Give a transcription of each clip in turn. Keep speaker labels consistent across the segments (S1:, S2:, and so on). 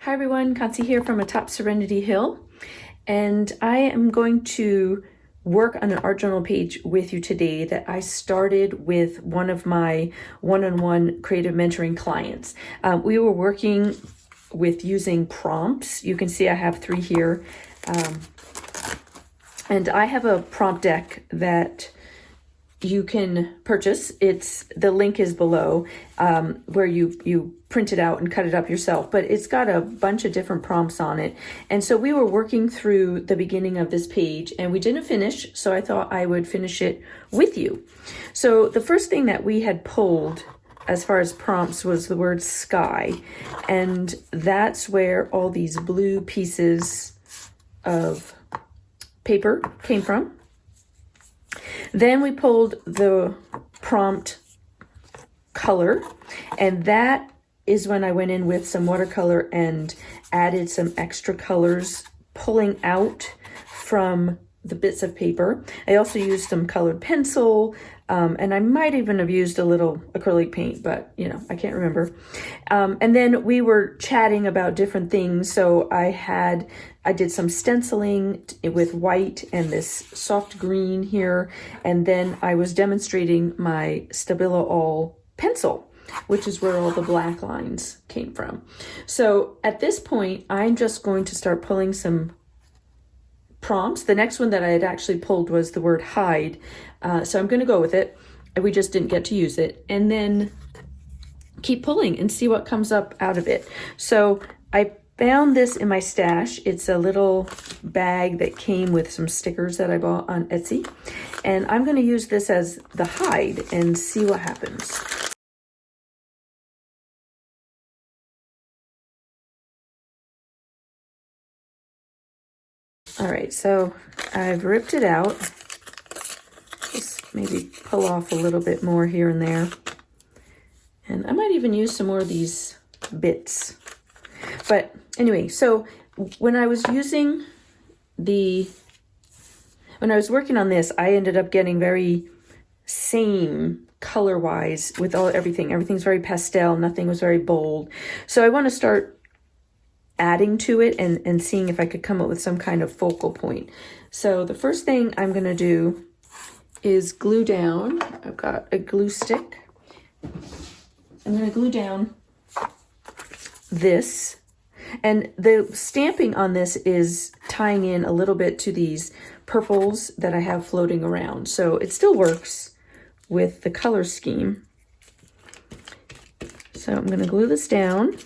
S1: Hi everyone, Katsi here from atop Serenity Hill, and I am going to work on an art journal page with you today that I started with one of my one-on-one creative mentoring clients. We were working with using prompts. You can see I have 3 here, and I have a prompt deck that you can purchase. The link is below, where you print it out and cut it up yourself, but it's got a bunch of different prompts on it. And so we were working through the beginning of this page and we didn't finish, so I thought I would finish it with you. So the first thing that we had pulled as far as prompts was the word sky, and that's where all these blue pieces of paper came from. Then we pulled the prompt color, and that is when I went in with some watercolor and added some extra colors, pulling out from the bits of paper. I also used some colored pencil, and I might even have used a little acrylic paint, but I can't remember. And then we were chatting about different things. So I did some stenciling with white and this soft green here. And then I was demonstrating my Stabilo All pencil, which is where all the black lines came from. So at this point, I'm just going to start pulling some prompts. The next one that I had actually pulled was the word hide. So I'm going to go with it. We just didn't get to use it. And then keep pulling and see what comes up out of it. So I found this in my stash. It's a little bag that came with some stickers that I bought on Etsy. And I'm going to use this as the hide and see what happens. All right, so I've ripped it out. Just maybe pull off a little bit more here and there. And I might even use some more of these bits. But anyway, so when I was working on this, I ended up getting very same color-wise with everything. Everything's very pastel, nothing was very bold. So I want to start adding to it and seeing if I could come up with some kind of focal point. So the first thing I'm going to do is glue down. I've got a glue stick. I'm going to glue down this. And the stamping on this is tying in a little bit to these purples that I have floating around. So it still works with the color scheme. So I'm going to glue this down.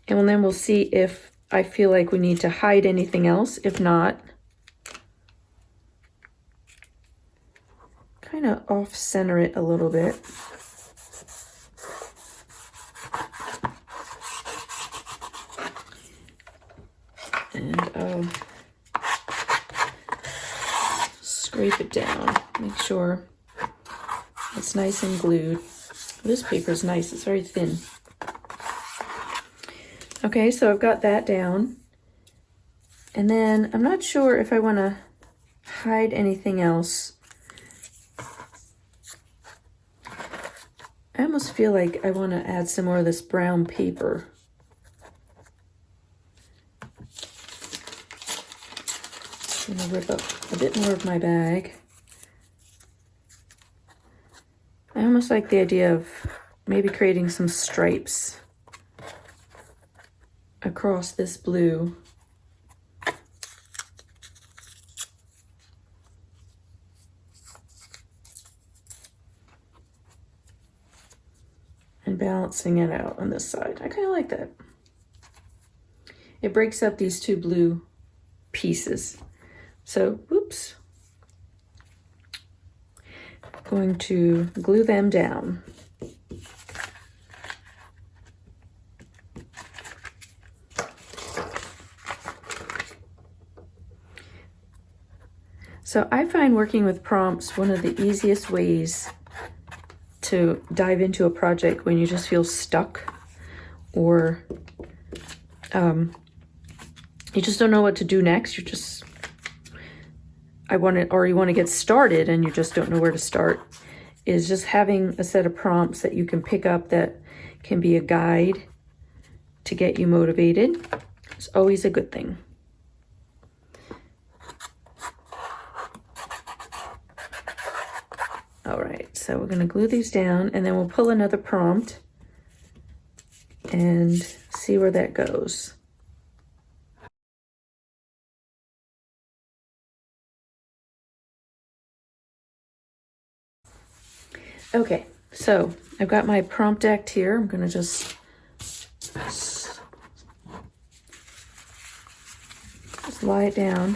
S1: And then we'll see if I feel like we need to hide anything else. If not, kind of off-center it a little bit. And scrape it down. Make sure it's nice and glued. This paper is nice. It's very thin. Okay, so I've got that down. And then I'm not sure if I want to hide anything else. I almost feel like I want to add some more of this brown paper. I'm going to rip up a bit more of my bag. I almost like the idea of maybe creating some stripes across this blue. And balancing it out on this side. I kind of like that. It breaks up these 2 blue pieces. So, whoops. Going to glue them down. So I find working with prompts one of the easiest ways to dive into a project when you just feel stuck, or you just don't know what to do next. You want to get started and you just don't know where to start. Is just having a set of prompts that you can pick up that can be a guide to get you motivated. It's always a good thing. All right, so we're going to glue these down, and then we'll pull another prompt and see where that goes. Okay, so I've got my prompt deck here. I'm going to just lie it down.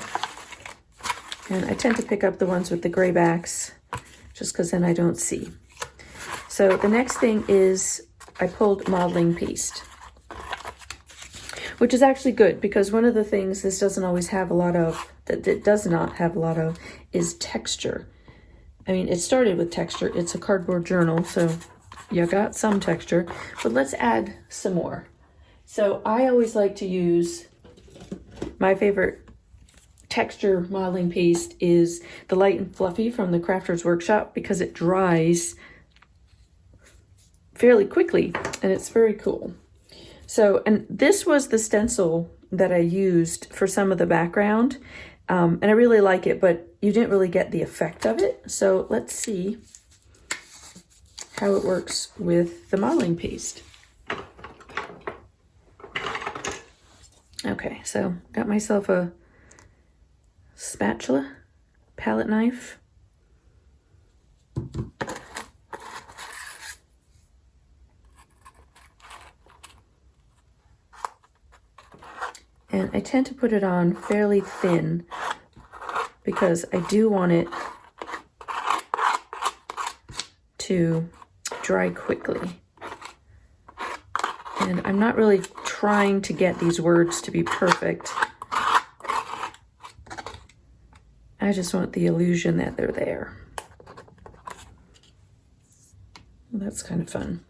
S1: And I tend to pick up the ones with the gray backs just because then I don't see. So the next thing is I pulled modeling paste, which is actually good because one of the things this doesn't always have a lot of, that it does not have a lot of, is texture. I mean, it started with texture. It's a cardboard journal, so you got some texture, but let's add some more. So I always like to use, my favorite texture modeling paste is the Light and Fluffy from the Crafter's Workshop because it dries fairly quickly and it's very cool. So, and this was the stencil that I used for some of the background. And I really like it, but you didn't really get the effect of it. So let's see how it works with the modeling paste. Okay, so got myself a spatula, palette knife. And I tend to put it on fairly thin because I do want it to dry quickly. And I'm not really trying to get these words to be perfect. I just want the illusion that they're there. That's kind of fun.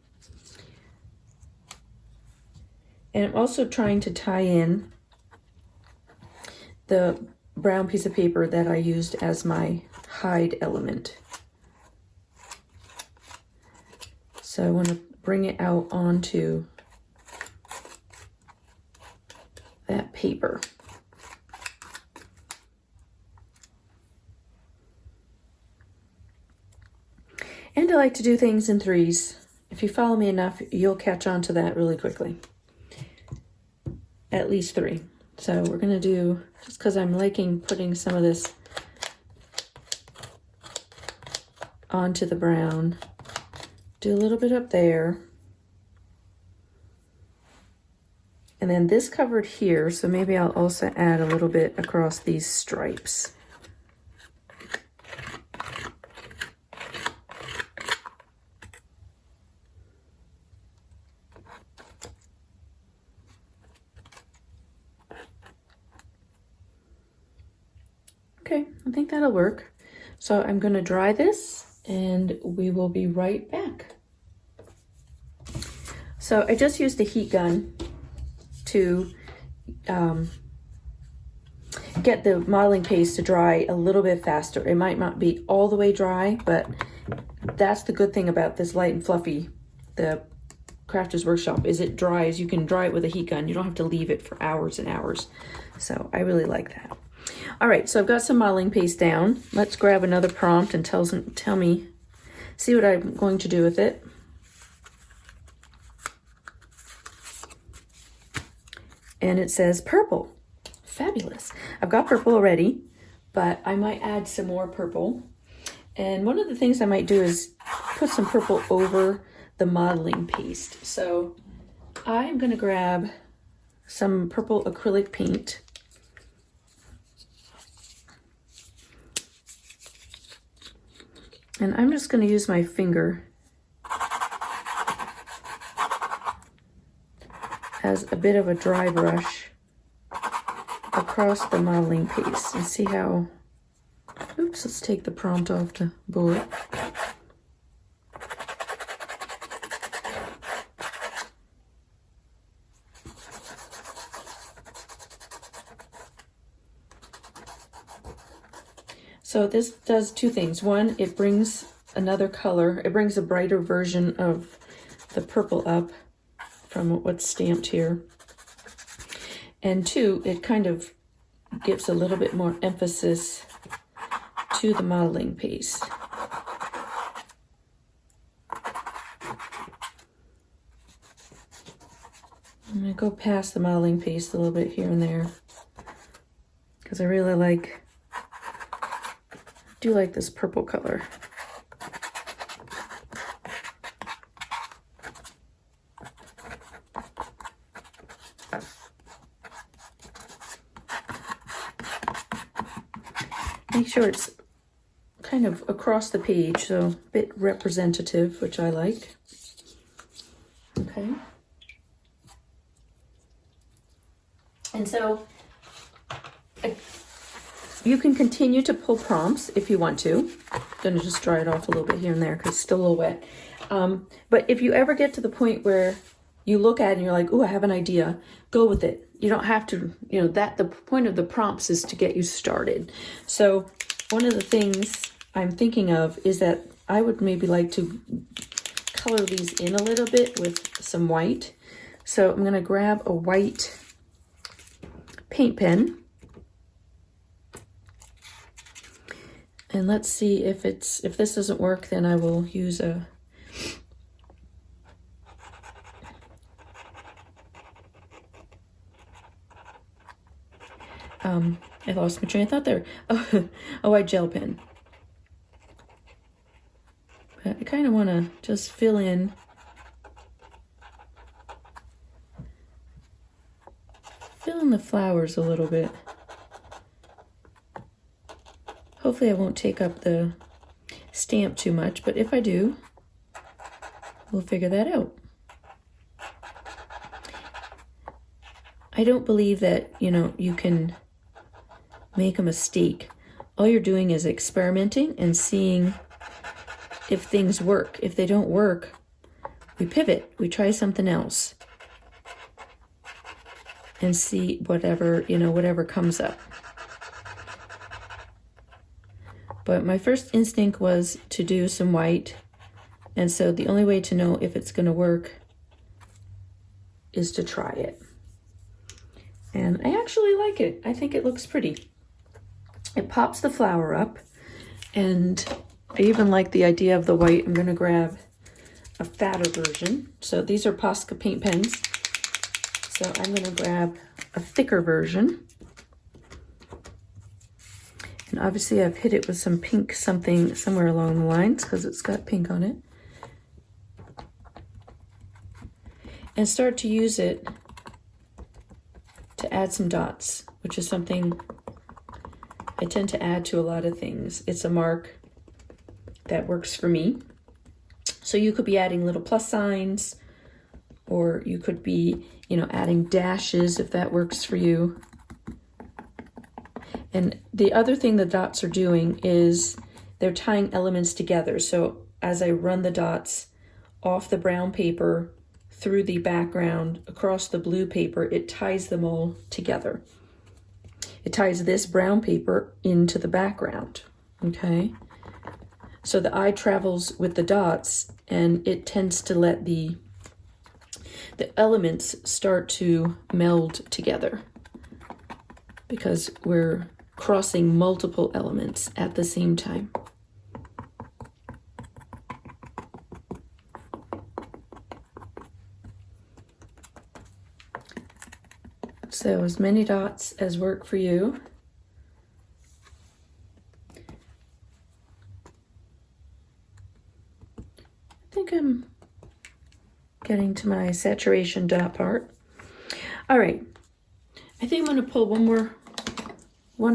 S1: And I'm also trying to tie in the brown piece of paper that I used as my hide element. So I want to bring it out onto that paper. And I like to do things in threes. If you follow me enough, you'll catch on to that really quickly. At least three. So we're going to do, just because I'm liking putting some of this onto the brown, do a little bit up there. And then this covered here, so maybe I'll also add a little bit across these stripes. Okay, I think that'll work. So I'm going to dry this and we will be right back. So I just used a heat gun to get the modeling paste to dry a little bit faster. It might not be all the way dry, but that's the good thing about this Light and Fluffy, the Crafter's Workshop, is it dries. You can dry it with a heat gun. You don't have to leave it for hours and hours. So I really like that. All right, so I've got some modeling paste down. Let's grab another prompt and tell me, see what I'm going to do with it. And it says purple. Fabulous. I've got purple already, but I might add some more purple. And one of the things I might do is put some purple over the modeling paste. So I'm going to grab some purple acrylic paint. And I'm just going to use my finger as a bit of a dry brush across the modeling paste and see how, oops, let's take the prompt off the board. So this does two things. One, it brings another color. It brings a brighter version of the purple up. from what's stamped here. And two, it kind of gives a little bit more emphasis to the modeling piece. I'm going to go past the modeling piece a little bit here and there because I really do like this purple color. Make sure it's kind of across the page, so a bit representative, which I like. Okay. And so you can continue to pull prompts if you want to. I'm going to just dry it off a little bit here and there because it's still a little wet. But if you ever get to the point where you look at it and you're like, oh, I have an idea, go with it. You don't have to, the point of the prompts is to get you started. So one of the things I'm thinking of is that I would maybe like to color these in a little bit with some white. So I'm going to grab a white paint pen. And let's see if this doesn't work, then I will use a I lost my train of thought there. A white gel pen. But I kind of want to just fill in the flowers a little bit. Hopefully I won't take up the stamp too much, but if I do, we'll figure that out. I don't believe that, you can make a mistake. All you're doing is experimenting and seeing if things work. If they don't work, we pivot, we try something else and see whatever comes up. But my first instinct was to do some white. And so the only way to know if it's going to work is to try it. And I actually like it. I think it looks pretty. It pops the flower up. And I even like the idea of the white. I'm going to grab a fatter version. So these are Posca paint pens. So I'm going to grab a thicker version. And obviously I've hit it with some pink something somewhere along the lines because it's got pink on it. And start to use it to add some dots, which is something I tend to add to a lot of things. It's a mark that works for me. So you could be adding little plus signs, or you could be, adding dashes if that works for you. And the other thing the dots are doing is they're tying elements together. So as I run the dots off the brown paper, through the background, across the blue paper, it ties them all together. It ties this brown paper into the background, okay? So the eye travels with the dots and it tends to let the elements start to meld together because we're crossing multiple elements at the same time. So as many dots as work for you. I think I'm getting to my saturation dot part. All right, I think I'm going to pull one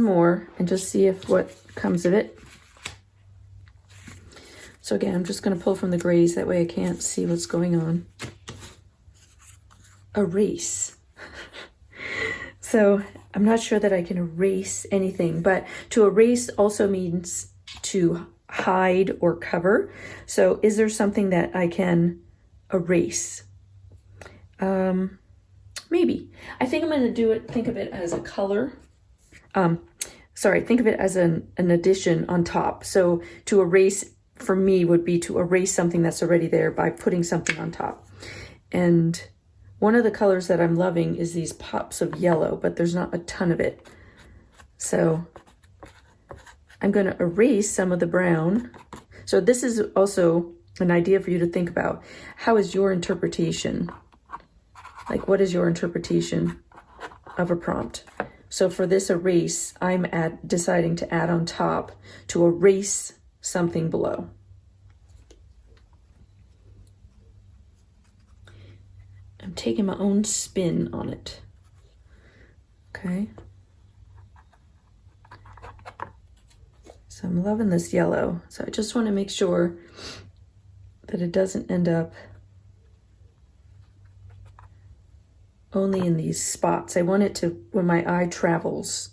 S1: more and just see if what comes of it. So again, I'm just going to pull from the grays, that way I can't see what's going on. Erase. So I'm not sure that I can erase anything, but to erase also means to hide or cover. So is there something that I can erase? Maybe. I think I'm going to think of it as a color. Think of it as an addition on top. So to erase for me would be to erase something that's already there by putting something on top. And one of the colors that I'm loving is these pops of yellow, but there's not a ton of it. So I'm going to erase some of the brown. So this is also an idea for you to think about. How is your interpretation? Like, what is your interpretation of a prompt? So for this erase, I'm deciding to add on top to erase something below. I'm taking my own spin on it. Okay. So I'm loving this yellow. So I just want to make sure that it doesn't end up only in these spots. I want it to, when my eye travels,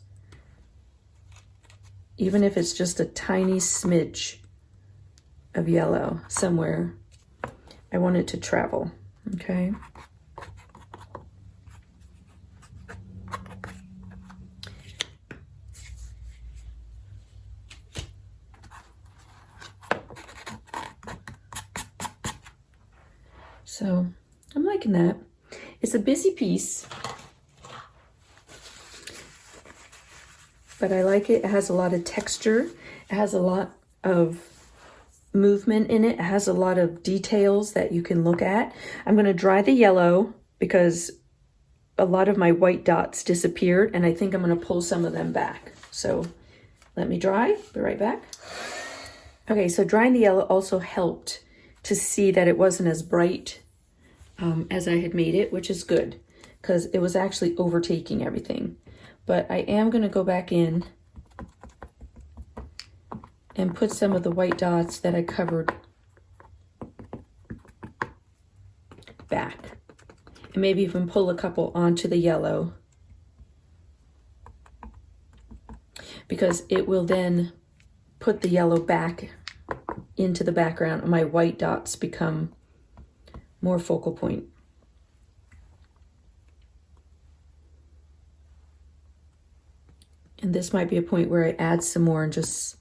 S1: even if it's just a tiny smidge of yellow somewhere, I want it to travel, okay? So I'm liking that. It's a busy piece, but I like it. It has a lot of texture. It has a lot of movement in it. It has a lot of details that you can look at. I'm going to dry the yellow because a lot of my white dots disappeared, and I think I'm going to pull some of them back. So let me dry. Be right back. Okay, so drying the yellow also helped to see that it wasn't as bright as I had made it, which is good because it was actually overtaking everything. But I am going to go back in and put some of the white dots that I covered back, and maybe even pull a couple onto the yellow, because it will then put the yellow back into the background and my white dots become more focal point. And this might be a point where I add some more and just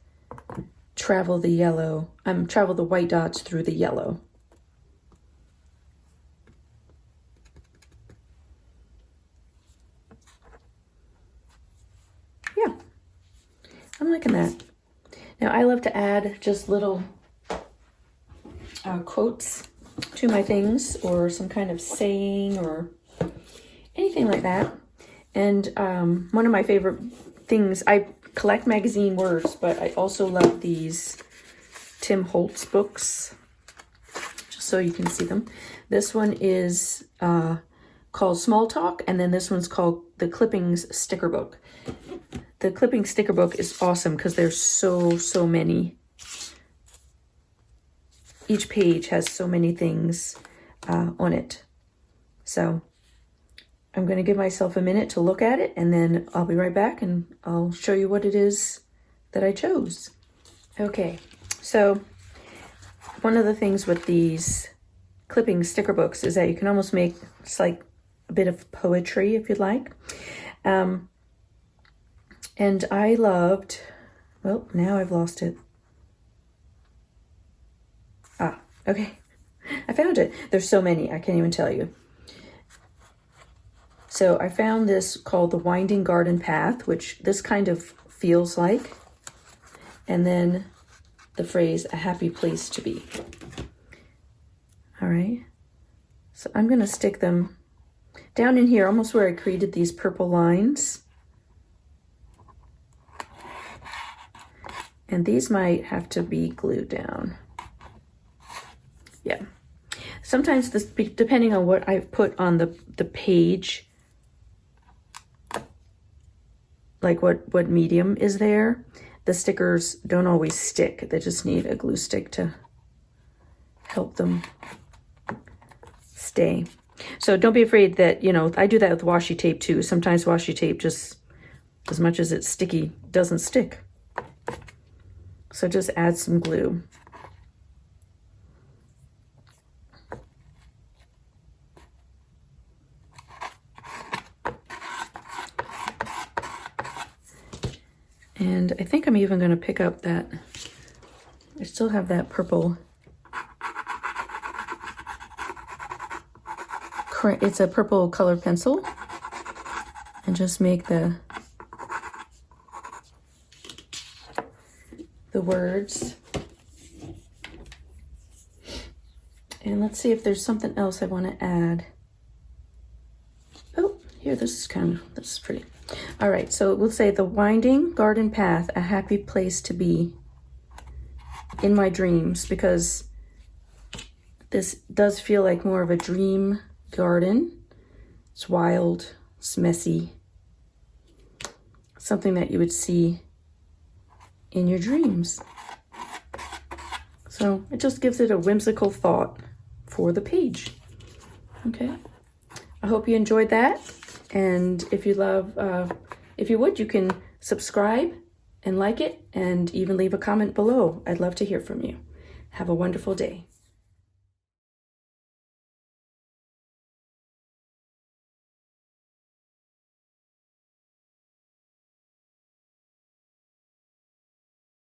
S1: travel the yellow, travel the white dots through the yellow. Yeah, I'm liking that. Now I love to add just little quotes to my things, or some kind of saying or anything like that. And one of my favorite things, I collect magazine words, but I also love these Tim Holtz books, just so you can see them. This one is called Small Talk, and then this one's called the Clippings Sticker Book. The Clippings Sticker Book is awesome because there's so many. Each page has so many things on it. So I'm going to give myself a minute to look at it, and then I'll be right back and I'll show you what it is that I chose. Okay, so one of the things with these clipping sticker books is that you can almost make, it's like a bit of poetry if you'd like. And I loved, well, now I've lost it. Okay, I found it. There's so many, I can't even tell you. So I found this called The Winding Garden Path, which this kind of feels like. And then the phrase, a happy place to be. All right, so I'm gonna stick them down in here, almost where I created these purple lines. And these might have to be glued down. Yeah, sometimes this, depending on what I've put on the page, like what medium is there, the stickers don't always stick. They just need a glue stick to help them stay. So don't be afraid that, you know, I do that with washi tape too. Sometimes washi tape, just as much as it's sticky, doesn't stick. So just add some glue. And I think I'm even going to pick up that, I still have that purple it's a purple color pencil, and just make the words. And let's see if there's something else I want to add. Oh, here, this is pretty. All right, so we'll say the winding garden path, a happy place to be in my dreams, because this does feel like more of a dream garden. It's wild, it's messy, something that you would see in your dreams. So it just gives it a whimsical thought for the page. Okay, I hope you enjoyed that. And if you if you would, you can subscribe and like it, and even leave a comment below. I'd love to hear from you. Have a wonderful day.